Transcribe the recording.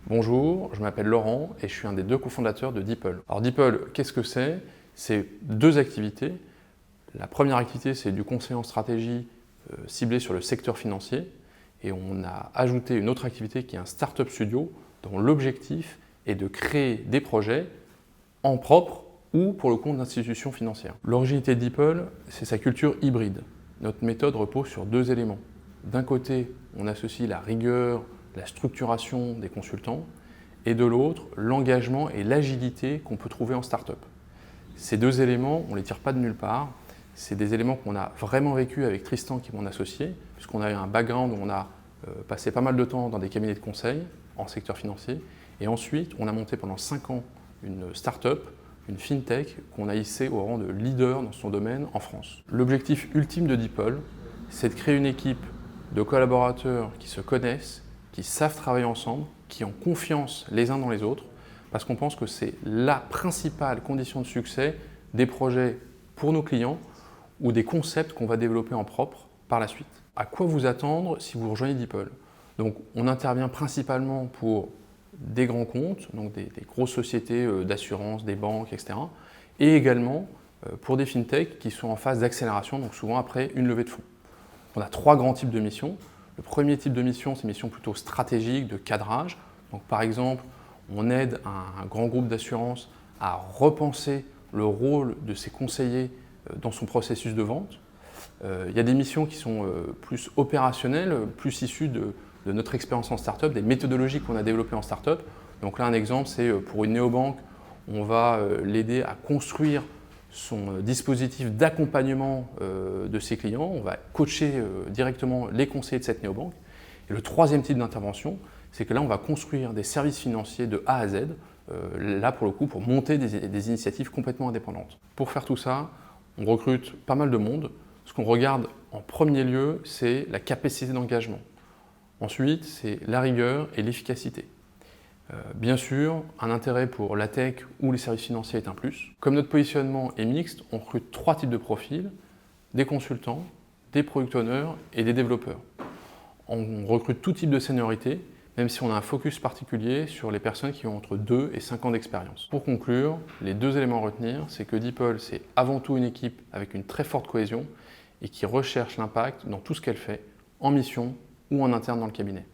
Bonjour, je m'appelle Laurent et je suis un des deux cofondateurs de DeepL. Alors DeepL, qu'est-ce que c'est? C'est deux activités. La première activité, c'est du conseil en stratégie ciblé sur le secteur financier. Et on a ajouté une autre activité qui est un Startup Studio, dont l'objectif est de créer des projets en propre ou pour le compte d'institutions financières. L'originalité de DeepL, c'est sa culture hybride. Notre méthode repose sur deux éléments. D'un côté, on associe la rigueur, la structuration des consultants, et de l'autre, l'engagement et l'agilité qu'on peut trouver en start-up. Ces deux éléments, on ne les tire pas de nulle part. C'est des éléments qu'on a vraiment vécu avec Tristan, qui est mon associé, puisqu'on a eu un background où on a passé pas mal de temps dans des cabinets de conseil en secteur financier. Et ensuite, on a monté pendant 5 ans une start-up, une fintech, qu'on a hissée au rang de leader dans son domaine en France. L'objectif ultime de DeepL, c'est de créer une équipe de collaborateurs qui se connaissent, qui savent travailler ensemble, qui ont confiance les uns dans les autres, parce qu'on pense que c'est la principale condition de succès des projets pour nos clients ou des concepts qu'on va développer en propre par la suite. À quoi vous attendre si vous rejoignez DeepL? Donc, on intervient principalement pour des grands comptes, donc des grosses sociétés d'assurance, des banques, etc. Et également pour des fintechs qui sont en phase d'accélération, donc souvent après une levée de fonds. On a 3 grands types de missions. Le premier type de mission, c'est une mission plutôt stratégique, de cadrage. Donc, par exemple, on aide un grand groupe d'assurance à repenser le rôle de ses conseillers dans son processus de vente. Il y a des missions qui sont plus opérationnelles, plus issues de notre expérience en start-up, des méthodologies qu'on a développées en start-up. Donc là, un exemple, c'est pour une néobanque, on va l'aider à construire son dispositif d'accompagnement de ses clients. On va coacher directement les conseillers de cette néobanque. Et le troisième type d'intervention, c'est que là, on va construire des services financiers de A à Z, là pour le coup, pour monter des initiatives complètement indépendantes. Pour faire tout ça, on recrute pas mal de monde. Ce qu'on regarde en premier lieu, c'est la capacité d'engagement. Ensuite, c'est la rigueur et l'efficacité. Bien sûr, un intérêt pour la tech ou les services financiers est un plus. Comme notre positionnement est mixte, on recrute 3 types de profils, des consultants, des product owners et des développeurs. On recrute tout type de seniorité, même si on a un focus particulier sur les personnes qui ont entre 2 et 5 ans d'expérience. Pour conclure, les 2 éléments à retenir, c'est que DeepL, c'est avant tout une équipe avec une très forte cohésion et qui recherche l'impact dans tout ce qu'elle fait, en mission ou en interne dans le cabinet.